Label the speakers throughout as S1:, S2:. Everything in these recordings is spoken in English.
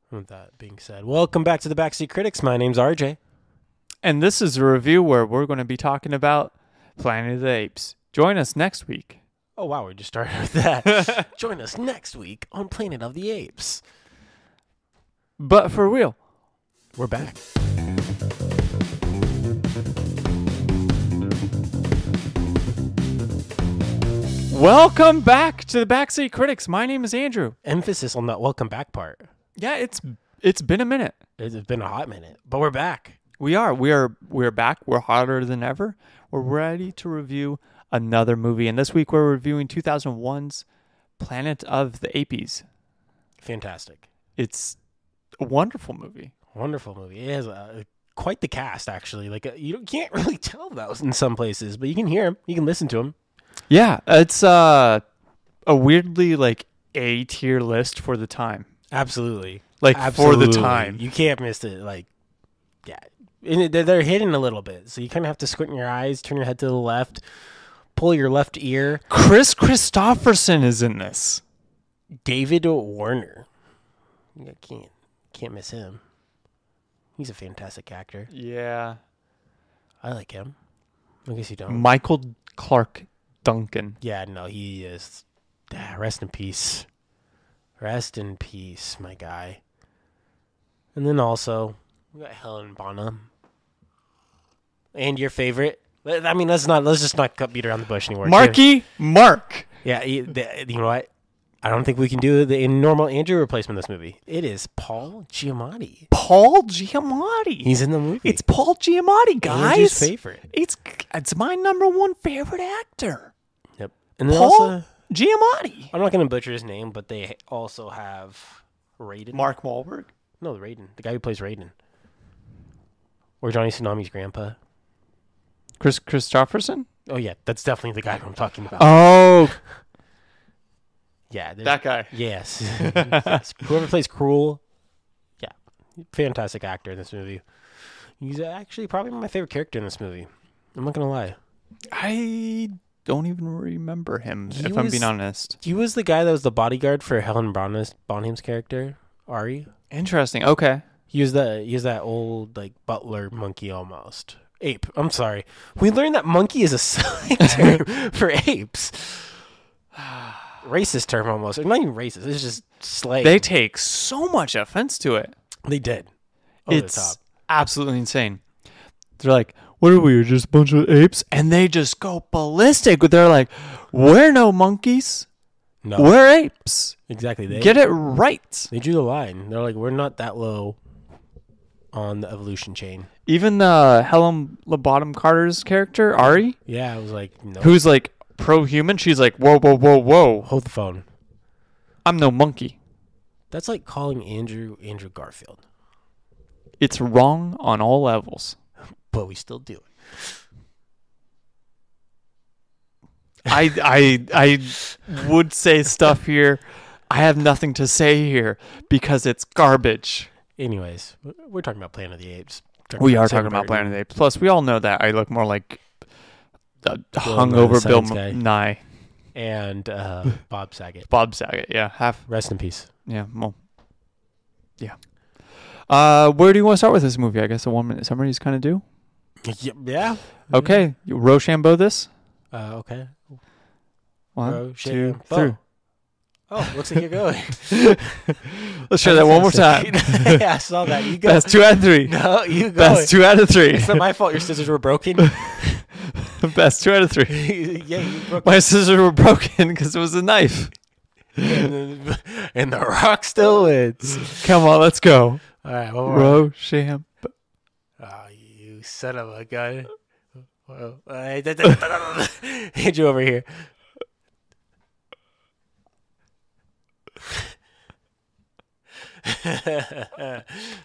S1: With that being said, welcome back to the Backseat Critics. My name's RJ.
S2: And this is a review where we're going to be talking about Planet of the Apes. Join us next week.
S1: Oh, wow, we just started with that. Join us next week on Planet of the Apes.
S2: But for real,
S1: we're back.
S2: Welcome back to the Backseat Critics. My name is Andrew.
S1: Emphasis on that welcome back part.
S2: Yeah, it's been a minute.
S1: It's been a hot minute, but we're back.
S2: We're back. We're hotter than ever. We're ready to review another movie. And this week we're reviewing 2001's Planet of the Apes.
S1: Fantastic.
S2: It's a wonderful movie.
S1: Wonderful movie. It has quite the cast, actually. You can't really tell those in some places, but you can hear them. You can listen to them.
S2: Yeah, it's a weirdly A-tier list for the time.
S1: Absolutely.
S2: For the time.
S1: You can't miss it. Yeah. And they're hidden a little bit, so you kind of have to squint your eyes, turn your head to the left, pull your left ear.
S2: Kris Kristofferson is in this.
S1: David Warner. You can't miss him. He's a fantastic actor.
S2: Yeah.
S1: I like him. I guess you don't.
S2: Michael Clarke Duncan.
S1: Yeah, no, he is. Rest in peace. Rest in peace, my guy. And then also, we got Helena Bonham. And your favorite? I mean, let's just not beat around the bush anymore.
S2: Mark.
S1: Yeah, you know what? I don't think we can do the normal Andrew replacement in this movie. It is Paul Giamatti.
S2: Paul Giamatti.
S1: He's in the movie.
S2: It's Paul Giamatti, guys.
S1: Andrew's favorite.
S2: It's my number one favorite actor.
S1: Yep. And then
S2: Paul Giamatti.
S1: I'm not going to butcher his name, but they also have Raiden.
S2: Mark Wahlberg?
S1: No, Raiden. The guy who plays Raiden. Or Johnny Tsunami's grandpa.
S2: Kris Kristofferson?
S1: Oh, yeah. That's definitely the guy I'm talking about.
S2: Oh.
S1: Yeah.
S2: That guy.
S1: Yes. Whoever plays Cruel. Yeah. Fantastic actor in this movie. He's actually probably my favorite character in this movie. I'm not going to lie.
S2: I don't even remember him, I'm being honest.
S1: He was the guy that was the bodyguard for Helen Bonham's character, Ari.
S2: Interesting. Okay.
S1: He was that old butler monkey almost. Ape. I'm sorry. We learned that monkey is a slang term for apes. Racist term almost. Or not even racist. It's just slang.
S2: They take so much offense to it.
S1: They did. Over
S2: it's
S1: the top.
S2: Absolutely insane. They're like, what are we? Just a bunch of apes? And they just go ballistic. They're like, we're no monkeys.
S1: No.
S2: We're apes.
S1: Exactly.
S2: Get it right.
S1: They drew the line. They're like, we're not that low on the evolution chain.
S2: Even Helen Bonham Carter's character, Ari.
S1: Yeah, I was like, no.
S2: Who's pro-human? She's like, whoa, whoa, whoa, whoa.
S1: Hold the phone.
S2: I'm no monkey. That's
S1: like calling Andrew Garfield.
S2: It's wrong on all levels.
S1: But we still do it.
S2: I would say stuff here. I have nothing to say here because it's garbage.
S1: Anyways, we're talking about Planet of the Apes.
S2: We are talking about Planet of the Apes. Plus, we all know that I look more like a hungover Bill Nye.
S1: And Bob Saget.
S2: Bob Saget, yeah.
S1: Rest in peace.
S2: Yeah, well, yeah. Where do you want to start with this movie? I guess a 1-minute summary is kind of due.
S1: Yeah.
S2: Okay, Rochambeau this?
S1: Okay.
S2: 1, 2, 3.
S1: Oh, looks like you're going.
S2: Let's try that one more time.
S1: Yeah, I saw that. You go.
S2: Best 2 out of 3.
S1: No, you go.
S2: Best 2 out of 3.
S1: It's not my fault your scissors were broken.
S2: Best 2 out of 3.
S1: Yeah, you broke.
S2: My scissors were broken because it was a knife.
S1: And the Rock still wins.
S2: Come on, let's go.
S1: All right,
S2: Rochambeau.
S1: Oh, you son of a gun. Hand you over here.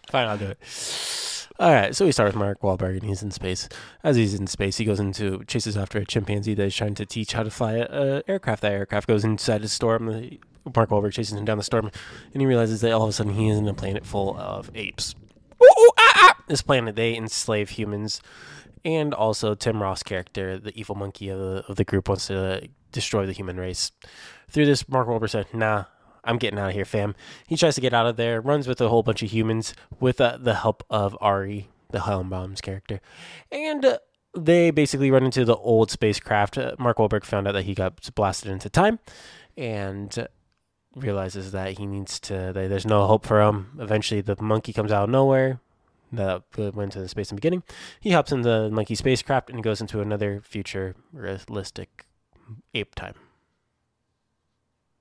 S1: Fine, I'll do it. All right, so we start with Mark Wahlberg, and he's in space. As he's in space, he chases after a chimpanzee that is trying to teach how to fly an aircraft. That aircraft goes inside a storm. Mark Wahlberg chases him down the storm, and he realizes that all of a sudden he is in a planet full of apes. This planet, they enslave humans, and also Tim Roth's character, the evil monkey of the group, wants to destroy the human race. Through this, Mark Wahlberg said, nah, I'm getting out of here, fam. He tries to get out of there, runs with a whole bunch of humans with the help of Ari, the Helmbaum's character. And they basically run into the old spacecraft. Mark Wahlberg found out that he got blasted into time and realizes that he needs to, there's no hope for him. Eventually, the monkey comes out of nowhere. That went to space in the beginning. He hops in the monkey spacecraft and goes into another futuristic ape time.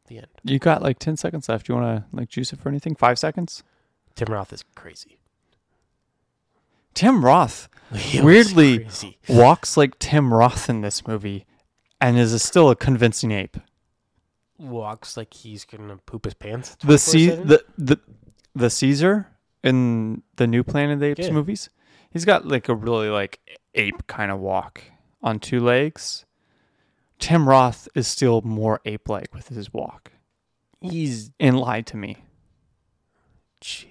S1: The end.
S2: You got like 10 seconds left. You want to like juice it for anything? 5 seconds?
S1: Tim Roth is crazy.
S2: Tim Roth weirdly walks like Tim Roth in this movie and is still a convincing ape.
S1: Walks like he's gonna poop his pants.
S2: The Caesar in the new Planet of the Apes movies, he's got like a really like ape kind of walk on 2 legs. Tim Roth is still more ape-like with his walk.
S1: He's
S2: lied to me.
S1: Jeez.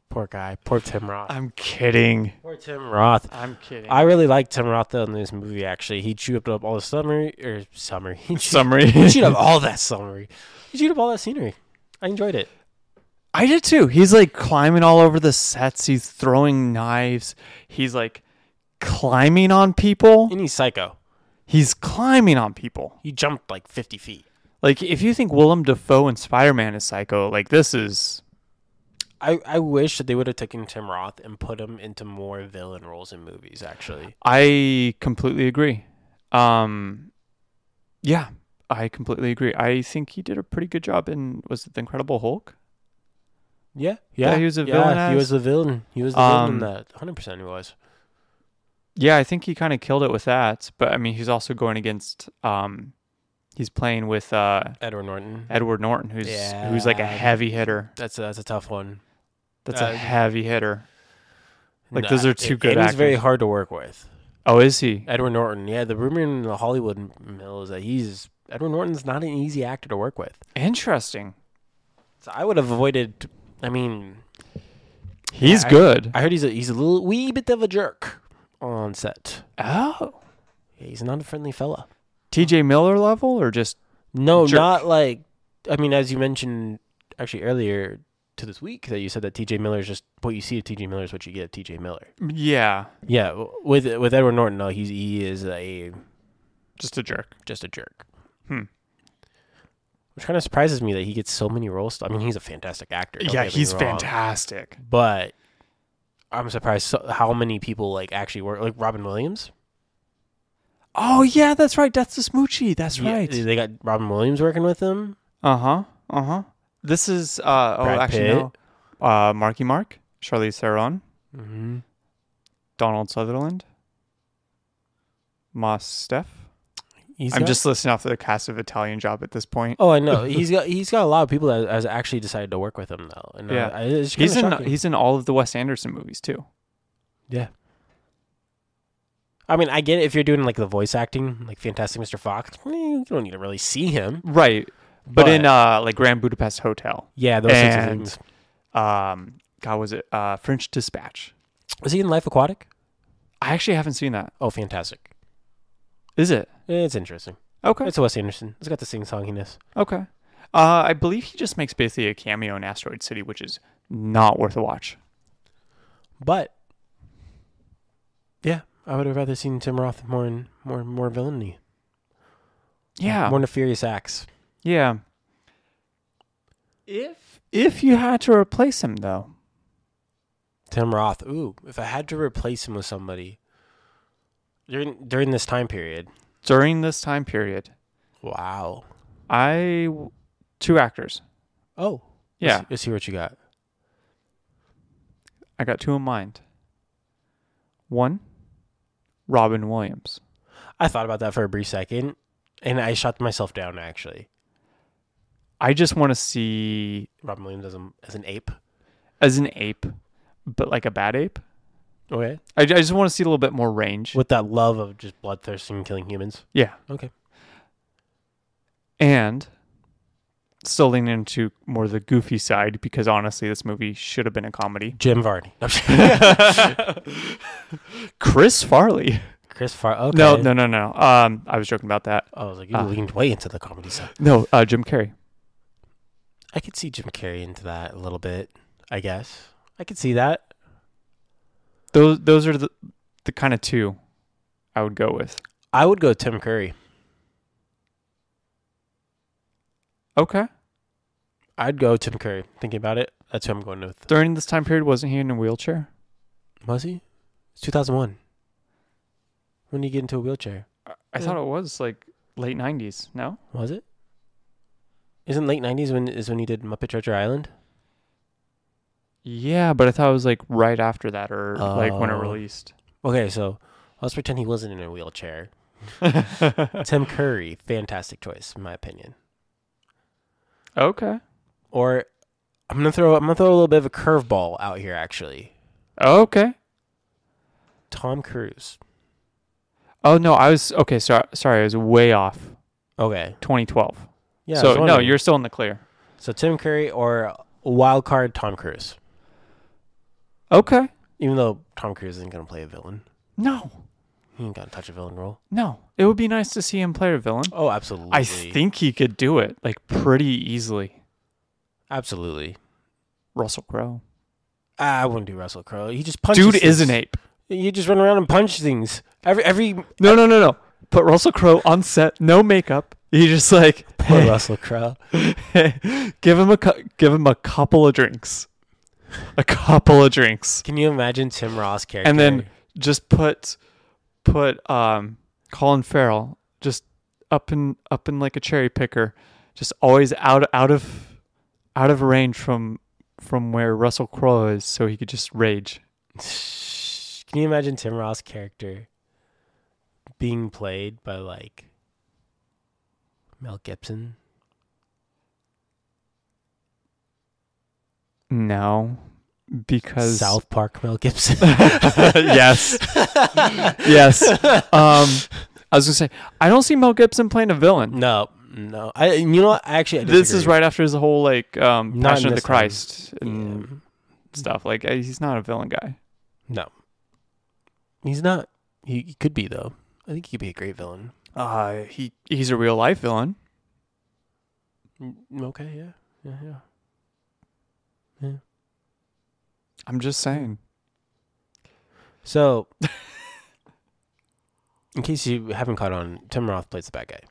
S1: Poor guy. Poor Tim Roth.
S2: I'm kidding.
S1: Poor Tim Roth.
S2: I'm kidding.
S1: I really like Tim Roth though in this movie. Actually, he chewed up all the summary. He chewed up all that summary. He chewed up all that scenery. I enjoyed it.
S2: I did too. He's like climbing all over the sets. He's throwing knives. He's like climbing on people.
S1: And he's psycho.
S2: He's climbing on people.
S1: He jumped like 50 feet.
S2: Like, if you think Willem Dafoe and Spider-Man is psycho, like, this is...
S1: I wish that they would have taken Tim Roth and put him into more villain roles in movies, actually.
S2: I completely agree. Yeah, I completely agree. I think he did a pretty good job in, was it The Incredible Hulk?
S1: Yeah.
S2: He was a villain.
S1: He was the villain. He was the villain in that. 100% he was.
S2: Yeah, I think he kind of killed it with that. But, I mean, he's also going against... he's playing with...
S1: Edward Norton.
S2: Who's like a heavy hitter.
S1: That's a tough one.
S2: That's a heavy hitter. Like, those are two good actors.
S1: He's very hard to work with.
S2: Oh, is he?
S1: Edward Norton. Yeah, the rumor in the Hollywood mill is that Edward Norton's not an easy actor to work with.
S2: Interesting.
S1: So I would have avoided... I mean...
S2: He's good.
S1: I heard he's a little wee bit of a jerk on set.
S2: Oh.
S1: Yeah, he's not a friendly fella.
S2: TJ Miller level or just...
S1: No,
S2: jerk?
S1: not like... I mean, as you mentioned actually earlier to this week, that you said that TJ Miller is just... What you see of TJ Miller is what you get of TJ Miller.
S2: Yeah.
S1: Yeah, with Edward Norton, no, he is a...
S2: Just a jerk.
S1: Which kind of surprises me that he gets so many roles. I mean, he's a fantastic actor.
S2: Yeah, he's fantastic.
S1: But I'm surprised how many people like actually work. Like Robin Williams.
S2: Oh, yeah, that's right. That's the Smoochie. That's right.
S1: They got Robin Williams working with him.
S2: Uh-huh. This is, no. Marky Mark, Charlize Theron, Donald Sutherland, Mos Steph. I'm just listing off the cast of Italian Job at this point.
S1: Oh, I know. He's got a lot of people that has actually decided to work with him though. And
S2: yeah,
S1: he's
S2: in all of the Wes Anderson movies too.
S1: Yeah. I mean, I get it if you're doing like the voice acting, like Fantastic Mr. Fox. You don't need to really see him,
S2: right? But in like Grand Budapest Hotel,
S1: yeah, those sorts of things.
S2: God, was it French Dispatch?
S1: Was he in Life Aquatic?
S2: I actually haven't seen that.
S1: Oh, fantastic!
S2: Is it?
S1: It's interesting.
S2: Okay,
S1: it's Wes Anderson. It's got the sing-songiness.
S2: Okay, I believe he just makes basically a cameo in Asteroid City, which is not worth a watch.
S1: But yeah, I would have rather seen Tim Roth more villainy.
S2: Yeah,
S1: more nefarious acts.
S2: Yeah. If you had to replace him though,
S1: Tim Roth. Ooh, if I had to replace him with somebody during this time period. Wow.
S2: 2 actors.
S1: Oh.
S2: Yeah.
S1: Let's see what you got.
S2: I got 2 in mind. 1, Robin Williams.
S1: I thought about that for a brief second, and I shut myself down, actually.
S2: I just want to see...
S1: Robin Williams as an ape.
S2: As an ape, but like a bad ape.
S1: Okay.
S2: I just want to see a little bit more range.
S1: With that love of just bloodthirsty and killing humans.
S2: Yeah.
S1: Okay.
S2: And still leaning into more the goofy side, because honestly, this movie should have been a comedy.
S1: Jim Varney.
S2: Chris Farley.
S1: Okay.
S2: No. I was joking about that.
S1: I was like, you leaned way into the comedy side.
S2: No, Jim Carrey.
S1: I could see Jim Carrey into that a little bit, I guess. I could see that.
S2: Those are the kind of two I would go with.
S1: I would go Tim Curry.
S2: Okay.
S1: I'd go Tim Curry. Thinking about it, that's who I'm going with.
S2: During this time period, wasn't he in a wheelchair?
S1: Was he? It's 2001. When did he get into a wheelchair?
S2: I thought it was like late 90s. No?
S1: Was it? Isn't late 90s when he did Muppet Treasure Island?
S2: Yeah, but I thought it was like right after that or like when it released.
S1: Okay, so let's pretend he wasn't in a wheelchair. Tim Curry, fantastic choice, in my opinion.
S2: Okay.
S1: Or I'm gonna throw a little bit of a curveball out here, actually.
S2: Okay.
S1: Tom Cruise.
S2: Oh no, I was okay. Sorry, I was way off.
S1: Okay.
S2: 2012.
S1: Yeah.
S2: So no, you're still in the clear.
S1: So Tim Curry or wild card Tom Cruise.
S2: Okay.
S1: Even though Tom Cruise isn't gonna play a villain.
S2: No.
S1: He ain't gonna touch a villain role.
S2: No. It would be nice to see him play a villain.
S1: Oh, absolutely.
S2: I think he could do it like pretty easily.
S1: Absolutely.
S2: Russell Crowe.
S1: I wouldn't do Russell Crowe. He just punches.
S2: Dude
S1: things.
S2: is an ape.
S1: You just run around and punch things. Every
S2: No. Put Russell Crowe on set, no makeup. You just like
S1: poor Russell Crowe.
S2: give him a couple of drinks. A couple of drinks.
S1: Can you imagine Tim Ross character?
S2: And then just put Colin Farrell just up in like a cherry picker, just always out of range from where Russell Crowe is, so he could just rage.
S1: Can you imagine Tim Ross character being played by like Mel Gibson?
S2: No, because
S1: South Park Mel Gibson.
S2: Yes. I was gonna say I don't see Mel Gibson playing a villain.
S1: No. You know what? I disagree.
S2: This is right after his whole like Passion of the Christ
S1: time.
S2: and stuff. Like he's not a villain guy.
S1: No, he's not. He could be though. I think he could be a great villain.
S2: He's a real life villain.
S1: Okay, yeah.
S2: I'm just saying.
S1: So, in case you haven't caught on, Tim Roth plays the bad guy.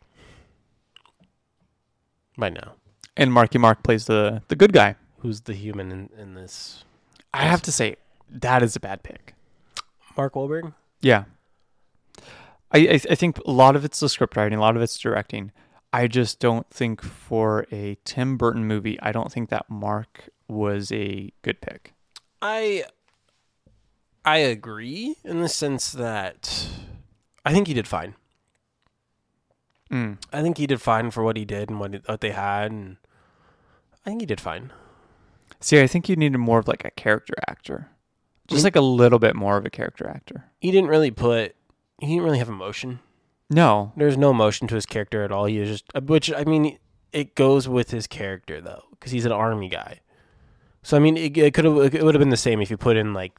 S1: Right now.
S2: And Marky Mark plays the good guy.
S1: Who's the human in this?
S2: I have to say, that is a bad pick.
S1: Mark Wahlberg?
S2: Yeah. I think a lot of it's the script writing, a lot of it's directing. I just don't think for a Tim Burton movie, I don't think that Mark was a good pick.
S1: I agree in the sense that I think he did fine. I think he did fine for what he did and what they had, and I think he did fine.
S2: See, I think you needed more of like a character actor. Just like a little bit more of a character actor.
S1: He didn't really have emotion.
S2: No.
S1: There's no emotion to his character at all. He was just, which, I mean, it goes with his character, though, because he's an army guy. So, I mean, it would have been the same if you put in, like,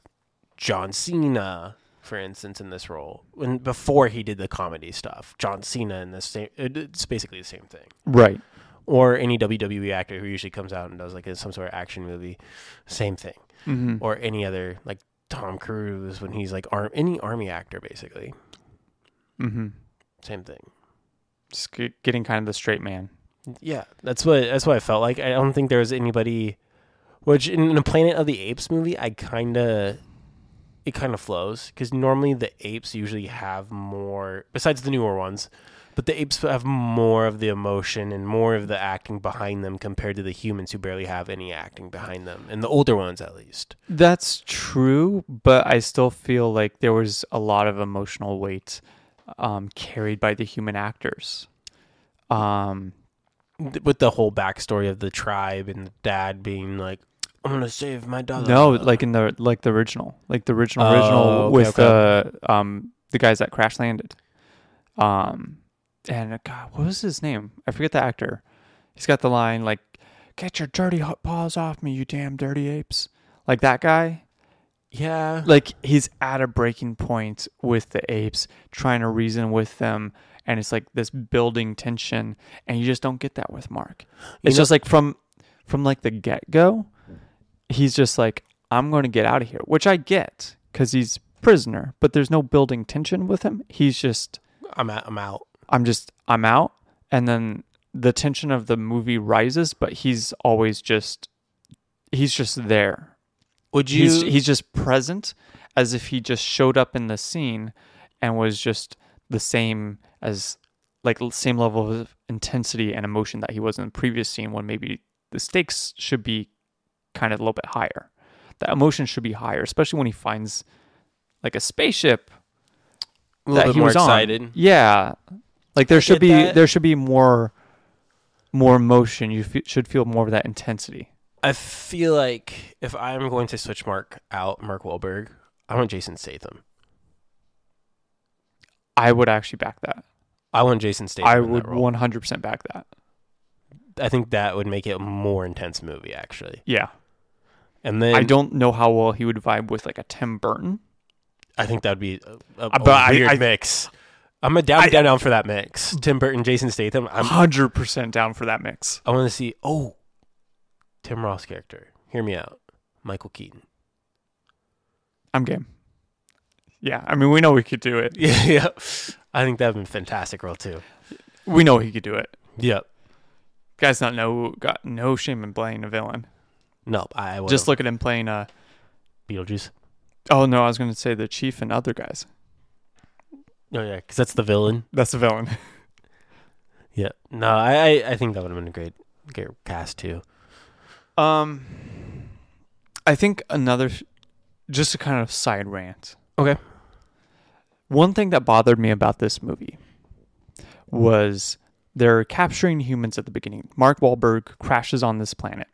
S1: John Cena, for instance, in this role. Before he did the comedy stuff. John Cena in this same, it's basically the same thing.
S2: Right.
S1: Or any WWE actor who usually comes out and does, like, some sort of action movie. Same thing.
S2: Mm-hmm.
S1: Or any other, like, Tom Cruise when he's, like, any army actor, basically.
S2: Mm-hmm.
S1: Same thing.
S2: Just getting kind of the straight man.
S1: Yeah, that's what I felt like. I don't think there was anybody. Which in a Planet of the Apes movie, it kind of flows because normally the apes usually have more, besides the newer ones, but the apes have more of the emotion and more of the acting behind them compared to the humans who barely have any acting behind them, and the older ones at least.
S2: That's true, but I still feel like there was a lot of emotional weight carried by the human actors.
S1: With the whole backstory of the tribe and the dad being like, I'm gonna save my daughter.
S2: No, like in the original. Like the original
S1: okay,
S2: with the guys that crash landed. And God, what was his name? I forget the actor. He's got the line like, "Get your dirty paws off me, you damn dirty apes." Like that guy.
S1: Yeah.
S2: Like he's at a breaking point with the apes, trying to reason with them, and it's like this building tension, and you just don't get that with Mark. It's just like from from like the get-go, he's just like, I'm going to get out of here, which I get because he's prisoner, but there's no building tension with him. He's just,
S1: I'm out.
S2: I'm out. And then the tension of the movie rises, but he's always just, he's just there. He's just present, as if he just showed up in the scene and was just the same as, like, same level of intensity and emotion that he was in the previous scene, when maybe the stakes should be kind of a little bit higher. The emotion should be higher, especially when he finds like a spaceship that he was excited on. Yeah, like there should be more emotion. You should feel more of that intensity.
S1: I feel like if I'm going to switch Mark Wahlberg, I want Jason Statham.
S2: I would actually back that.
S1: I want Jason Statham.
S2: I would 100% back that.
S1: I think that would make it a more intense movie, actually.
S2: Yeah.
S1: And then
S2: I don't know how well he would vibe with like a Tim Burton.
S1: I think that would be a weird mix. I'm down for that mix. Tim Burton, Jason Statham. I'm
S2: 100% down for that mix.
S1: I want to see. Tim Roth's character. Hear me out. Michael Keaton.
S2: I'm game. Yeah, I mean, we know we could do it.
S1: Yeah. I think that would be a fantastic role too.
S2: We know he could do it.
S1: Yep.
S2: Guy's got no shame in playing a villain.
S1: No, I
S2: just look at him playing
S1: Beetlejuice.
S2: Oh no, I was going to say the Chief and other guys.
S1: Oh yeah, because that's the villain.
S2: That's the villain.
S1: Yeah. No, I think that would have been a great cast too.
S2: I think just a kind of side rant.
S1: Okay.
S2: One thing that bothered me about this movie was they're capturing humans at the beginning. Mark Wahlberg crashes on this planet.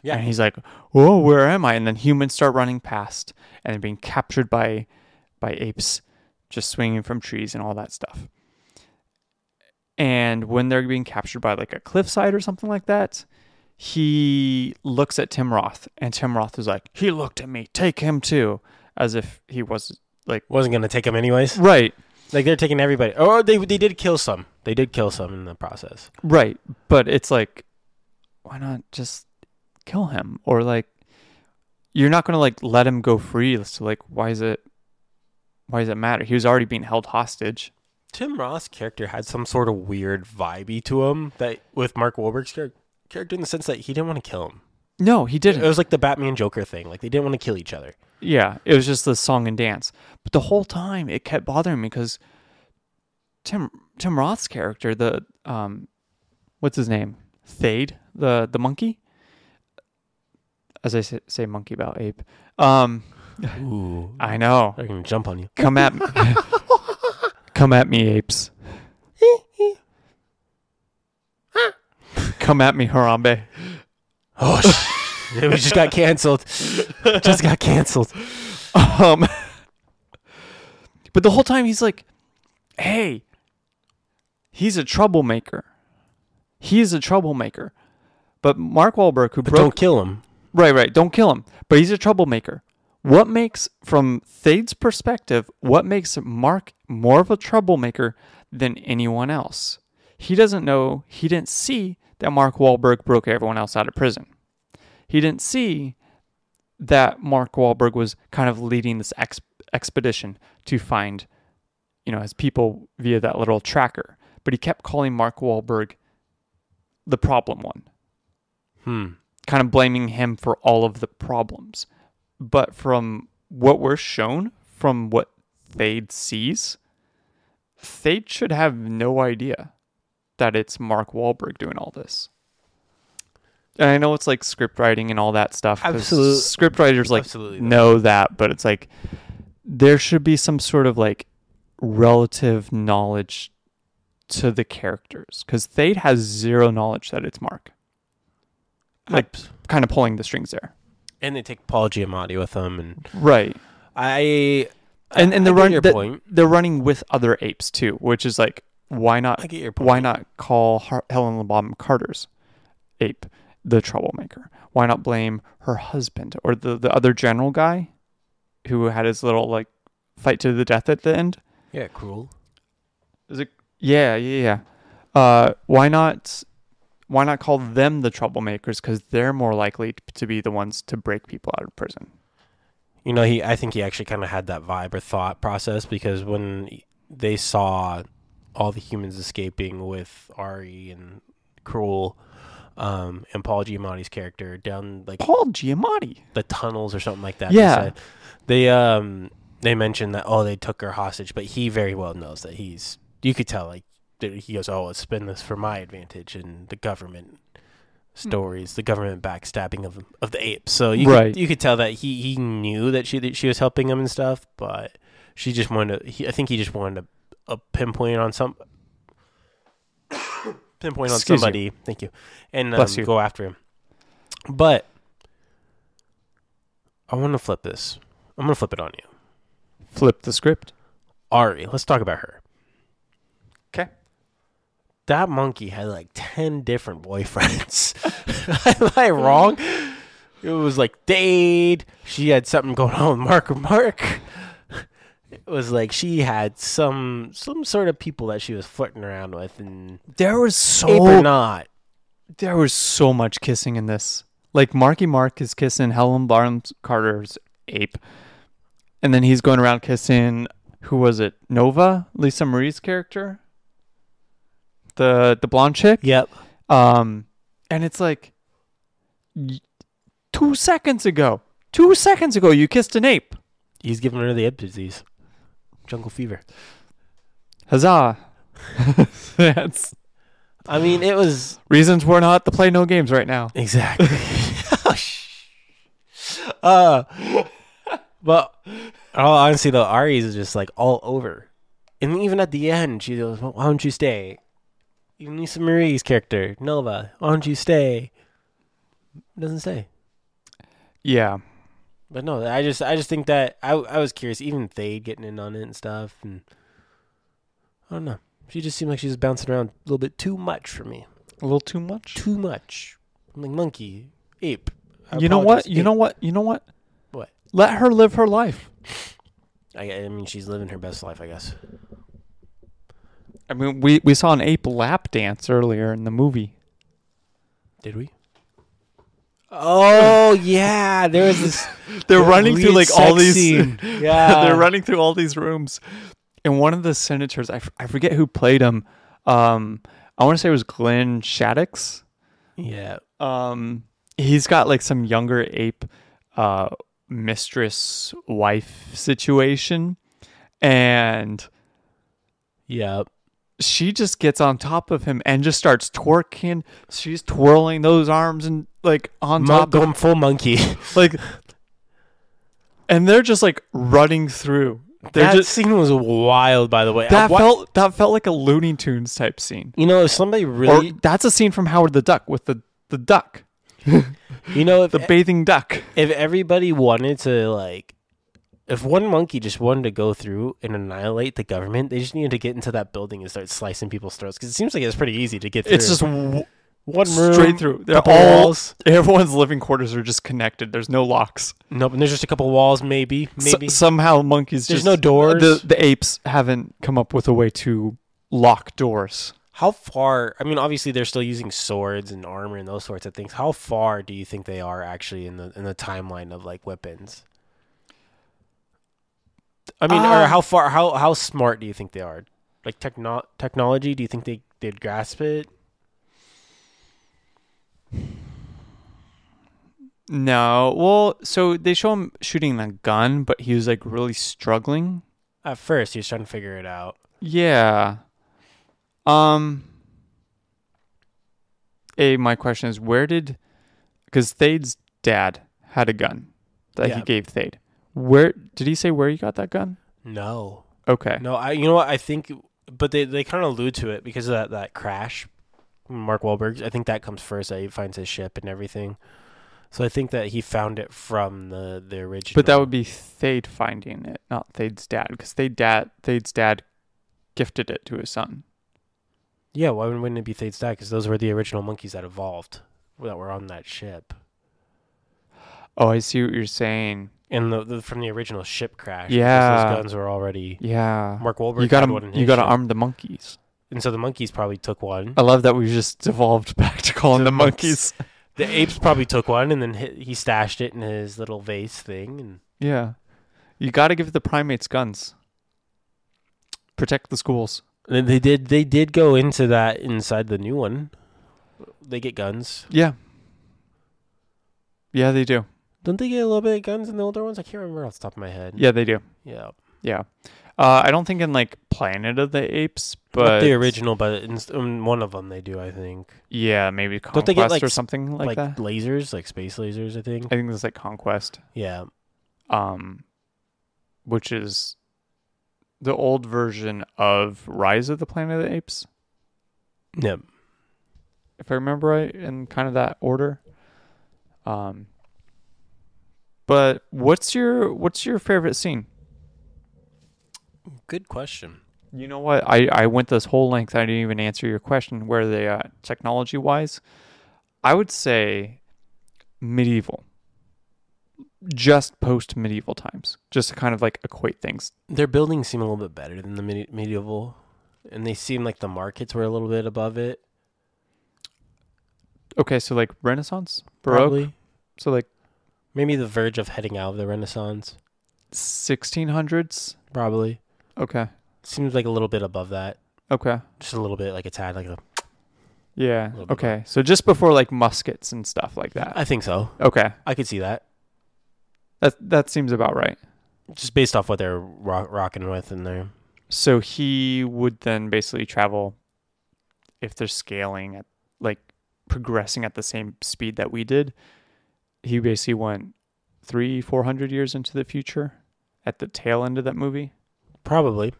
S2: Yeah. And he's like, whoa, where am I? And then humans start running past and they're being captured by apes just swinging from trees and all that stuff. And when they're being captured by like a cliffside or something like that, he looks at Tim Roth, and Tim Roth is like, he looked at me, take him too, as if he wasn't
S1: going to take him anyways.
S2: Right.
S1: Like they're taking everybody. Or they did kill some. They did kill some in the process.
S2: Right. But it's like, why not just kill him? Or like, you're not going to like let him go free. So like, why does it matter? He was already being held hostage.
S1: Tim Roth's character had some sort of weird vibey to him that with Mark Wahlberg's character, in the sense that he didn't want to kill him.
S2: No, he didn't.
S1: It was like the Batman Joker thing. Like they didn't want to kill each other.
S2: Yeah, it was just the song and dance. But the whole time it kept bothering me because Tim Roth's character, the what's his name? Thade, the monkey. As I say monkey about ape.
S1: Ooh,
S2: I know.
S1: They're gonna jump on you.
S2: Come at me. Come at me, apes. Come at me, Harambe.
S1: Oh, we just got canceled. But
S2: the whole time he's like, hey, he's a troublemaker. But Mark Wahlberg,
S1: don't kill him.
S2: Right. Don't kill him. But he's a troublemaker. What makes, from Thade's perspective, what makes Mark more of a troublemaker than anyone else? He didn't see that Mark Wahlberg broke everyone else out of prison. He didn't see that Mark Wahlberg was kind of leading this expedition to find, his people via that little tracker. But he kept calling Mark Wahlberg the problem one. Kind of blaming him for all of the problems. But from what we're shown, from what Thade sees, Thade should have no idea that it's Mark Wahlberg doing all this. And I know it's like script writing and all that stuff.
S1: Absolutely.
S2: Script writers know that, but it's like there should be some sort of like relative knowledge to the characters. Because Thade has zero knowledge that it's Mark. Like kind of pulling the strings there.
S1: And they take Paul Giamatti with them, and
S2: right.
S1: And
S2: they're running with other apes too, which is like, why not?
S1: I get your point.
S2: Why not call Helena Bonham Carter's ape the troublemaker? Why not blame her husband or the other general guy who had his little like fight to the death at the end?
S1: Yeah, cruel.
S2: Is it? Yeah. Why not Why not call them the troublemakers? Because they're more likely to be the ones to break people out of prison.
S1: I think he actually kind of had that vibe or thought process, because when they saw all the humans escaping with Ari and Cruel, and Paul Giamatti's character down
S2: Paul Giamatti,
S1: the tunnels or something like that.
S2: Yeah,
S1: they mentioned that they took her hostage, but he very well knows that you could tell that he goes, let's spin this for my advantage, and the government stories, the government backstabbing of the apes. So you could tell that he knew that she was helping him and stuff, but she just wanted to. I think he just wanted to pinpoint on somebody.
S2: You.
S1: Thank you, and
S2: go
S1: after him. But I want to flip this. I'm gonna flip it on you.
S2: Flip the script.
S1: Ari, let's talk about her.
S2: Okay.
S1: That monkey had 10 different boyfriends. Am I wrong? It was Dade. She had something going on with Mark. It was she had some sort of people that she was flirting around with, and
S2: there was
S1: ape or not.
S2: There was so much kissing in this. Marky Mark is kissing Helen Bonham Carter's ape, and then he's going around kissing, who was it? Nova, Lisa Marie's character, the blonde chick.
S1: Yep.
S2: And it's 2 seconds ago, you kissed an ape.
S1: He's giving her the ape disease, jungle fever.
S2: Huzzah!
S1: It was
S2: reasons we're not to play no games right now.
S1: Exactly. But honestly, though, Ari's is just all over, and even at the end, she goes, "Why don't you stay?" Even Lisa Marie's character, Nova, "Why don't you stay?" Doesn't stay.
S2: Yeah,
S1: but no, I just think that I was curious, even Thade getting in on it and stuff, and I don't know. She just seemed like she was bouncing around a little bit too much for me.
S2: A little too much.
S1: Too much. I'm monkey, ape.
S2: You know what?
S1: What?
S2: Let her live her life.
S1: She's living her best life, I guess.
S2: We saw an ape lap dance earlier in the movie.
S1: Did we? Oh yeah, there was this.
S2: They're running through all these.
S1: Scene. Yeah,
S2: they're running through all these rooms, and one of the senators, I forget who played him. I want to say it was Glenn Shaddix.
S1: Yeah.
S2: He's got some younger ape, mistress wife situation, and
S1: yeah,
S2: she just gets on top of him and just starts twerking. She's twirling those arms and on top,
S1: going full monkey,
S2: and they're just running through.
S1: That scene was wild, by the way.
S2: That felt like a Looney Tunes type scene.
S1: If somebody really,
S2: that's a scene from Howard the Duck with the duck.
S1: The
S2: bathing duck.
S1: If everybody wanted to if one monkey just wanted to go through and annihilate the government, they just needed to get into that building and start slicing people's throats, because it seems like it's pretty easy to get through.
S2: It's just one room,
S1: straight through.
S2: Walls. Everyone's living quarters are just connected. There's no locks.
S1: Nope, and there's just a couple walls, maybe.
S2: Somehow monkeys.
S1: There's no doors.
S2: The apes haven't come up with a way to lock doors.
S1: How far? Obviously they're still using swords and armor and those sorts of things. How far do you think they are actually in the timeline of weapons? Or how far? How smart do you think they are? Technology? Do you think they'd grasp it?
S2: No. Well, so they show him shooting a gun, but he was really struggling.
S1: At first, he was trying to figure it out.
S2: Yeah. My question is, because Thade's dad had a gun that he gave Thade. Where did he say where he got that gun?
S1: No.
S2: Okay.
S1: No, you know what? I think, but they kind of allude to it because of that crash. Mark Wahlberg, I think that comes first. That he finds his ship and everything. So I think that he found it from the original.
S2: But that would be Thade finding it, not Thade's dad, because Thade's dad gifted it to his son.
S1: Yeah, why wouldn't it be Thade's dad? Because those were the original monkeys that evolved, that were on that ship.
S2: Oh, I see what you're saying.
S1: And from the original ship crash.
S2: Yeah.
S1: Those guns were already...
S2: Yeah.
S1: Mark Wahlberg
S2: you gotta arm the monkeys.
S1: And so the monkeys probably took one.
S2: I love that we just devolved back to calling the monkeys.
S1: The apes probably took one, and then he stashed it in his little vase thing. And
S2: yeah. You got to give the primates guns. Protect the schools.
S1: And they did go into that inside the new one. They get guns.
S2: Yeah. Yeah, they do.
S1: Don't they get a little bit of guns in the older ones? I can't remember off the top of my head.
S2: Yeah, they do.
S1: Yeah.
S2: Yeah. I don't think in like Planet of the Apes, but
S1: not the original, but in one of them they do, I think.
S2: Yeah, maybe Conquest
S1: don't they get, like,
S2: or something like that.
S1: Lasers, like space lasers, I think.
S2: I think it's like Conquest.
S1: Yeah.
S2: Which is the old version of Rise of the Planet of the Apes.
S1: Yep.
S2: If I remember right, in kind of that order. But what's your favorite scene?
S1: Good question.
S2: You know what? I went this whole length. I didn't even answer your question. Where they at technology-wise? I would say medieval. Just post-medieval times. Just to kind of like equate things.
S1: Their buildings seem a little bit better than the medieval. And they seem like the markets were a little bit above it.
S2: Okay, so like Renaissance? Baroque?
S1: Probably.
S2: So like...
S1: Maybe the verge of heading out of the Renaissance.
S2: 1600s?
S1: Probably.
S2: Okay.
S1: Seems like a little bit above that.
S2: Okay.
S1: Just a little bit, like it's had like a...
S2: Yeah. Okay. So just before like muskets and stuff like that.
S1: I think so.
S2: Okay.
S1: I could see that.
S2: That seems about right.
S1: Just based off what they're rocking with in there.
S2: So he would then basically travel, if they're scaling at like progressing at the same speed that we did. He basically went 300-400 years into the future at the tail end of that movie.
S1: Probably.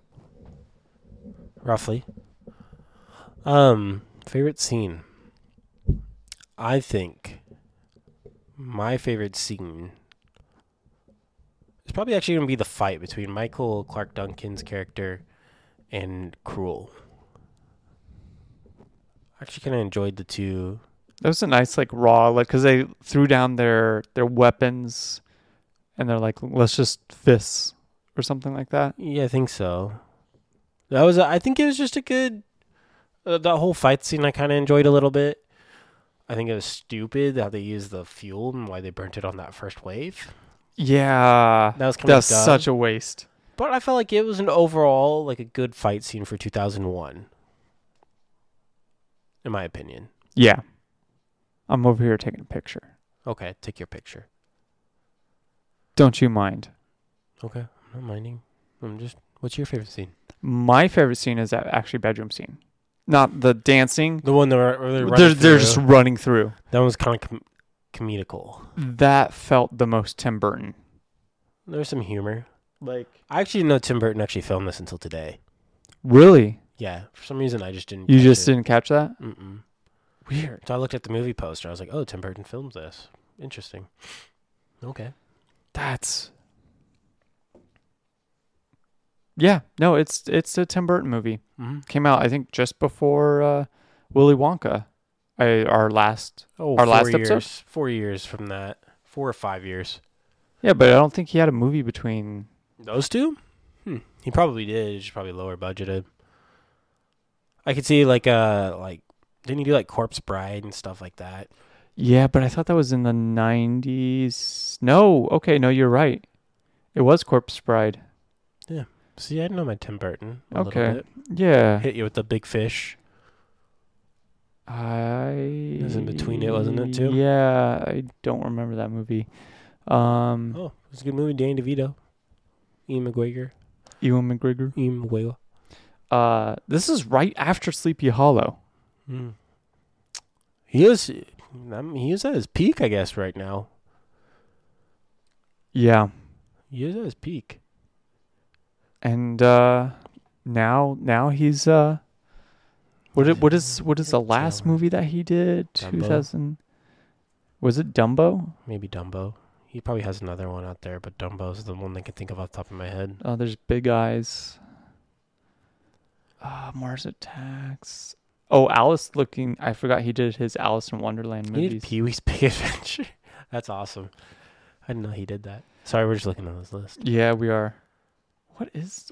S1: Roughly. Favorite scene. I think my favorite scene is probably actually going to be the fight between Clarke Duncan's character and Cruel. I actually kind of enjoyed the two.
S2: That was a nice, like, raw, like, because they threw down their weapons, and they're like, let's just fists, or something like that.
S1: Yeah, I think so. I think it was just a good, that whole fight scene I kind of enjoyed a little bit. I think it was stupid how they used the fuel and why they burnt it on that first wave.
S2: Yeah.
S1: That was kind of dumb.
S2: Such a waste.
S1: But I felt like it was an overall, like, a good fight scene for 2001. In my opinion.
S2: Yeah. I'm over here taking a picture.
S1: Okay, take your picture.
S2: Don't you mind?
S1: Okay, I'm not minding. What's your favorite scene?
S2: My favorite scene is that actually bedroom scene. Not the dancing.
S1: The one where
S2: they're just running through.
S1: That was kind of comedical.
S2: That felt the most Tim Burton.
S1: There was some humor. Like, I actually didn't know Tim Burton actually filmed this until today.
S2: Really?
S1: Yeah, for some reason I just didn't.
S2: You just didn't catch that?
S1: Mm-mm.
S2: Weird.
S1: So I looked at the movie poster. I was like, oh, Tim Burton films this. Interesting. Okay.
S2: Yeah, no, it's a Tim Burton movie.
S1: Mm-hmm.
S2: Came out, I think, just before Willy Wonka. Our last episode.
S1: 4 years from that. 4 or 5 years.
S2: Yeah, but I don't think he had a movie between
S1: those two. He probably did. It's just probably lower budgeted. I could see didn't he do like Corpse Bride and stuff like that?
S2: Yeah, but I thought that was in the 90s. No, okay, no, you're right. It was Corpse Bride.
S1: Yeah. See, I know my Tim Burton a little bit.
S2: Yeah.
S1: Hit you with the big fish. It was in between it, wasn't it, too?
S2: Yeah, I don't remember that movie.
S1: It was a good movie. Danny DeVito. Ewan McGregor.
S2: This is right after Sleepy Hollow.
S1: He is at his peak, I guess, right now.
S2: Yeah.
S1: He is at his peak.
S2: And now he's what is the last movie that he did?
S1: Dumbo.
S2: 2000. Was it Dumbo?
S1: Maybe Dumbo. He probably has another one out there, but Dumbo's the one I can think of off the top of my head.
S2: Oh, there's Big Eyes. Mars Attacks. Oh, I forgot he did his Alice in Wonderland movies.
S1: He did Pee-wee's Big Adventure. That's awesome. I didn't know he did that. Sorry, we're just looking at his list.
S2: Yeah, we are.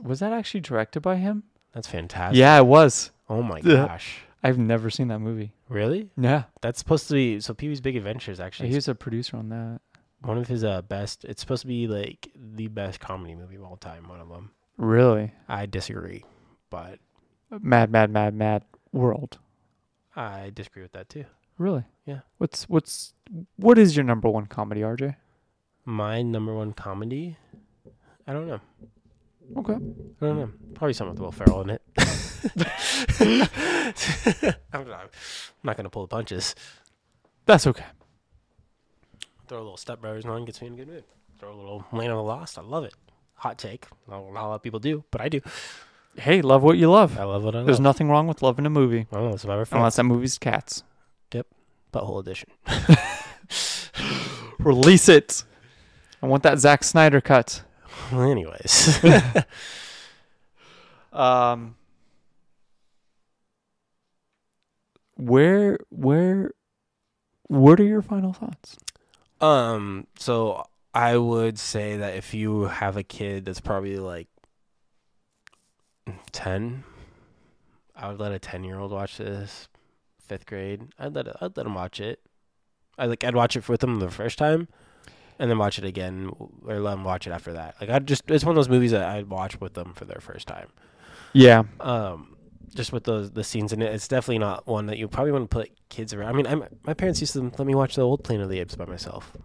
S2: Was that actually directed by him?
S1: That's fantastic.
S2: Yeah, it was.
S1: Oh my gosh.
S2: I've never seen that movie.
S1: Really?
S2: Yeah.
S1: That's supposed to be so Pee-wee's Big Adventures actually.
S2: He was a producer on that.
S1: One of his best. It's supposed to be like the best comedy movie of all time. One of them.
S2: Really?
S1: I disagree, but
S2: Mad World.
S1: I disagree with that too.
S2: Really?
S1: Yeah.
S2: What is your number one comedy, RJ?
S1: My number one comedy? I don't know.
S2: Okay.
S1: I don't know. Probably something with Will Ferrell in it. I'm not gonna pull the punches.
S2: That's okay.
S1: Throw a little Step Brothers on, gets me in a good mood. Throw a little Land of the Lost. I love it. Hot take. Not a lot of people do, but I do.
S2: Hey, love what you love.
S1: I love what I love.
S2: There's nothing wrong with loving a movie.
S1: I don't know. Survivor fans.
S2: Unless that movie's Cats.
S1: Yep. Butthole edition.
S2: Release it. I want that Zack Snyder cut.
S1: Well, anyways.
S2: What are your final thoughts?
S1: So I would say that if you have a kid that's probably like 10, I would let a 10-year-old watch this. 5th grade, I'd let him watch it. I'd watch it with them the first time, and then watch it again, or let them watch it after that. Like it's one of those movies that I'd watch with them for their first time.
S2: Yeah.
S1: Just with the scenes in it, it's definitely not one that you probably want to put kids around. I mean, my parents used to let me watch the old Planet of the Apes by myself.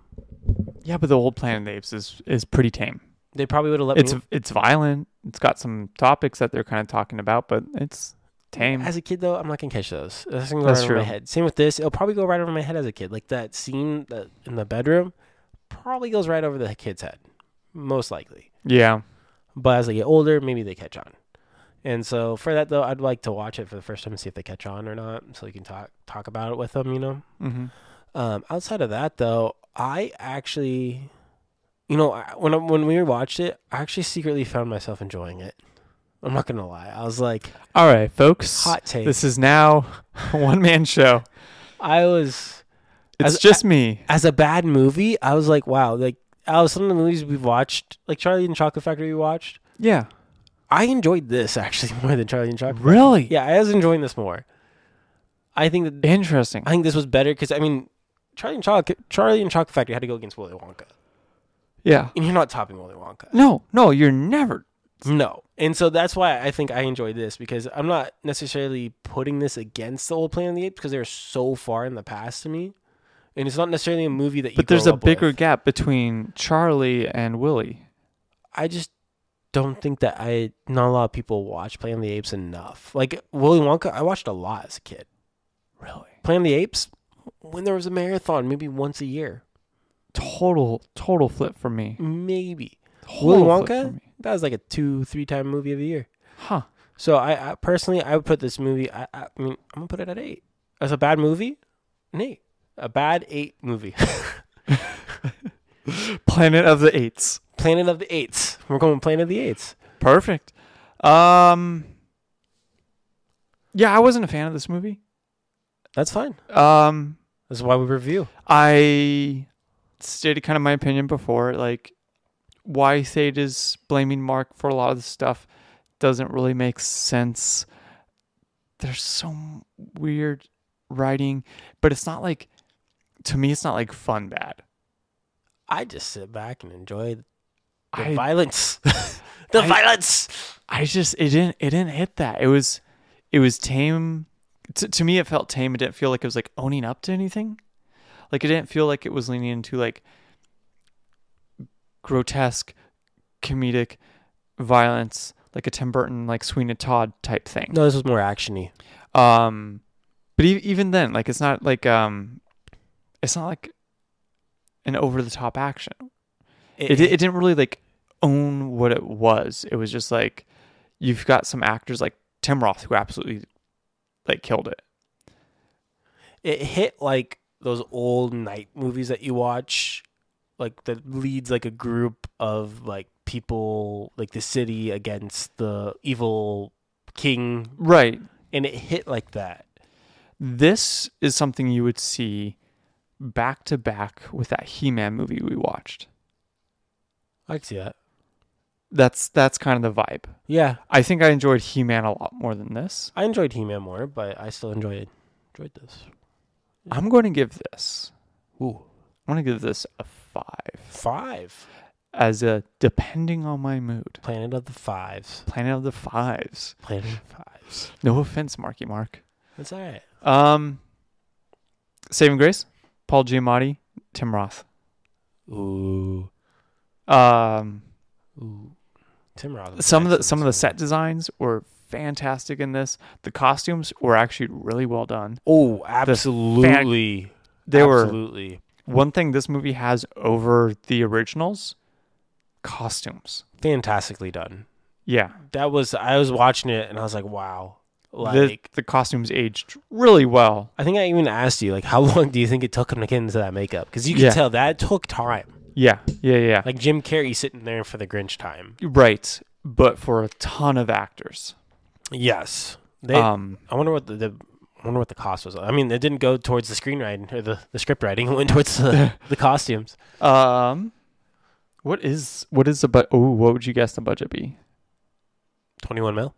S2: Yeah, but the old Planet of the Apes is pretty tame.
S1: They probably would have let me.
S2: It's violent. It's got some topics that they're kind of talking about, but it's tame.
S1: As a kid, though, I'm not gonna catch those. That's gonna go right over my head. Same with this. It'll probably go right over my head as a kid. Like that scene in the bedroom probably goes right over the kid's head, most likely.
S2: Yeah.
S1: But as they get older, maybe they catch on. And so for that, though, I'd like to watch it for the first time and see if they catch on or not, so you can talk about it with them, you know?
S2: Mm-hmm.
S1: Outside of that, though, I actually, when we watched it, I actually secretly found myself enjoying it. I'm not going to lie. I was like...
S2: All right, folks.
S1: Hot take.
S2: This is now a one-man show. It's just me.
S1: As a bad movie, I was like, wow. Like, out of some of the movies we've watched, like Charlie and the Chocolate Factory we watched.
S2: Yeah.
S1: I enjoyed this actually more than Charlie and Chocolate Factory.
S2: Really?
S1: Yeah, I was enjoying this more. I think that
S2: interesting.
S1: I think this was better because Charlie and Chocolate Factory had to go against Willy Wonka.
S2: Yeah,
S1: and you're not topping Willy Wonka.
S2: No, you're never.
S1: No, and so that's why I think I enjoyed this because I'm not necessarily putting this against the old Planet of the Apes because they're so far in the past to me, and it's not necessarily a movie that you.
S2: But there's a bigger gap between Charlie and Willy.
S1: I just don't think that not a lot of people watch Planet of the Apes enough. Like Willy Wonka, I watched a lot as a kid.
S2: Really?
S1: Planet of the Apes, when there was a marathon, maybe once a year.
S2: Total flip for me.
S1: Maybe. Willy Wonka, that was like a 2-3 time movie of the year.
S2: Huh.
S1: So I personally, I would put this movie, I mean, I'm going to put it at 8. As a bad movie, an 8. A bad 8 movie.
S2: Planet of the Apes.
S1: Planet of the Apes. We're going Planet of the Apes.
S2: Perfect. Yeah, I wasn't a fan of this movie.
S1: That's fine. That's why we review.
S2: I stated kind of my opinion before, like why Thade is blaming Mark for a lot of the stuff doesn't really make sense. There's some weird writing, but it's not like, to me, it's not like fun bad.
S1: I just sit back and enjoy the violence. The violence.
S2: It didn't hit that. It was tame. To me, it felt tame. It didn't feel like it was like owning up to anything. Like it didn't feel like it was leaning into like grotesque, comedic violence, like a Tim Burton, like Sweeney Todd type thing.
S1: No, this was more actiony.
S2: But even then, like it's not like an over the top action. It didn't really like own what it was. It was just like you've got some actors like Tim Roth who absolutely like killed it.
S1: It hit like those old night movies that you watch, like that leads like a group of like people, like the city against the evil king,
S2: right? And
S1: it hit like that.
S2: This is something you would see back to back with that He-Man movie we watched.
S1: I can see that.
S2: That's kind of the vibe.
S1: Yeah.
S2: I think I enjoyed He-Man a lot more than this.
S1: I enjoyed He-Man more, but I still enjoyed this.
S2: I'm going to give this.
S1: Ooh.
S2: I'm going to give this a 5.
S1: 5.
S2: As a depending on my mood.
S1: Planet of the Fives.
S2: Planet of the Fives.
S1: Planet of the Fives.
S2: No offense, Marky Mark.
S1: That's all right.
S2: Saving Grace, Paul Giamatti, Tim Roth.
S1: Ooh.
S2: Ooh.
S1: Tim Roth.
S2: Some of the set designs were fantastic in this. The costumes were actually really well done.
S1: Oh, absolutely.
S2: They were.
S1: Absolutely.
S2: One thing this movie has over the originals, costumes.
S1: Fantastically done.
S2: Yeah.
S1: I was watching it and I was like, wow. Like
S2: the costumes aged really well.
S1: I think I even asked you, like, how long do you think it took him to get into that makeup? Because you can tell that took time.
S2: Yeah.
S1: Like Jim Carrey sitting there for the Grinch time.
S2: Right. But for a ton of actors.
S1: Yes. I wonder what the cost was. I mean, it didn't go towards the screenwriting or the script writing. It went towards the costumes.
S2: What would you guess the budget be?
S1: 21 mil?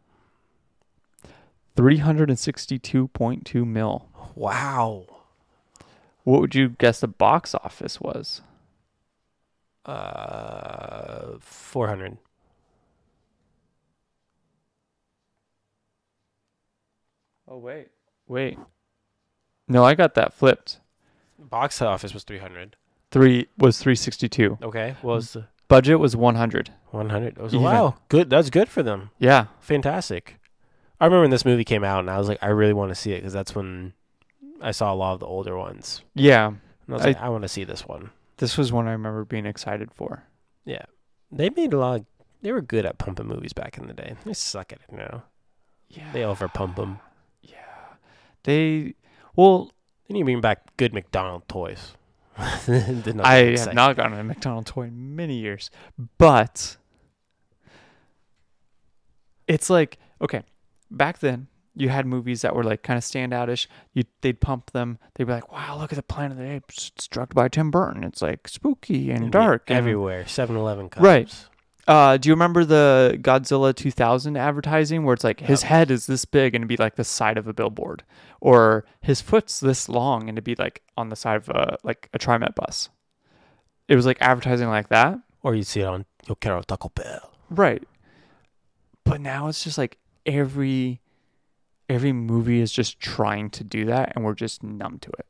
S2: 362.2 mil.
S1: Wow.
S2: What would you guess the box office was?
S1: 400.
S2: Oh, wait. No, I got that flipped.
S1: Box office was 300.
S2: 362.
S1: Okay. What was the
S2: budget was 100.
S1: 100. Wow. Good. That's good for them.
S2: Yeah.
S1: Fantastic. I remember when this movie came out and I was like, I really want to see it because that's when I saw a lot of the older ones.
S2: Yeah.
S1: And I was like, I want to see this one.
S2: This was one I remember being excited for.
S1: Yeah. They made a lot they were good at pumping movies back in the day. They suck at it now.
S2: Yeah.
S1: They over pump them.
S2: Yeah. They need
S1: to bring back good McDonald's toys.
S2: I have not gotten a McDonald's toy in many years. But it's like, okay, back then you had movies that were like kind of standoutish. They'd pump them. They'd be like, wow, look at the Planet of the Apes. It's directed by Tim Burton. It's like spooky and dark.
S1: Everywhere. 7-Eleven cups.
S2: Right. Do you remember the Godzilla 2000 advertising where it's like his head is this big and it'd be like the side of a billboard, or his foot's this long and it'd be like on the side of a TriMet bus? It was like advertising like that.
S1: Or you'd see it on Yo Quiero Taco Bell.
S2: Right. But now it's just like every movie is just trying to do that and we're just numb to it.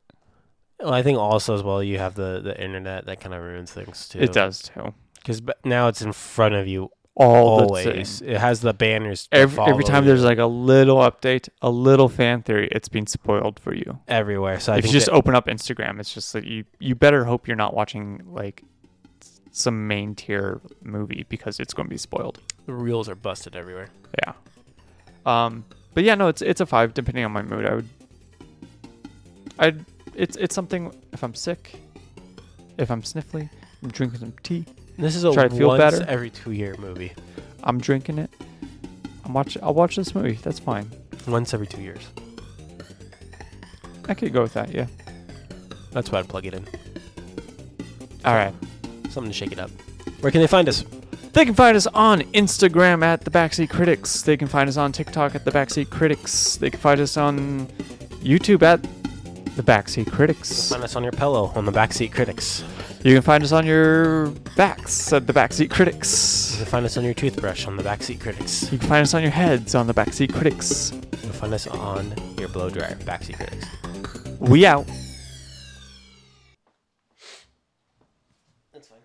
S1: Well, I think also as well you have the internet that kind of ruins things too.
S2: It does too.
S1: Because now it's in front of you
S2: always.
S1: It has the banners.
S2: Every time there's like a little update, a little fan theory, it's being spoiled for you
S1: everywhere. So
S2: if you just open up Instagram, it's just like you better hope you're not watching like some main tier movie because it's going to be spoiled.
S1: The reels are busted everywhere.
S2: Yeah. But yeah, no, it's a 5 depending on my mood. It's something if I'm sick, if I'm sniffly, I'm drinking some tea.
S1: This is a
S2: try to feel
S1: once
S2: better.
S1: Every 2-year movie.
S2: I'm drinking it. I'll watch this movie. That's fine.
S1: Once every 2 years.
S2: I could go with that. Yeah.
S1: That's why I'd plug it in.
S2: All right.
S1: Something to shake it up. Where can they find us?
S2: They can find us on Instagram at The Backseat Critics. They can find us on TikTok at The Backseat Critics. They can find us on YouTube at The Backseat Critics.
S1: You can find us on your pillow on The Backseat Critics.
S2: You can find us on your backs at The Backseat Critics.
S1: You can find us on your toothbrush on The Backseat Critics.
S2: You can find us on your heads on The Backseat Critics.
S1: You can find us on your blow dryer, Backseat Critics.
S2: We out.
S1: That's fine.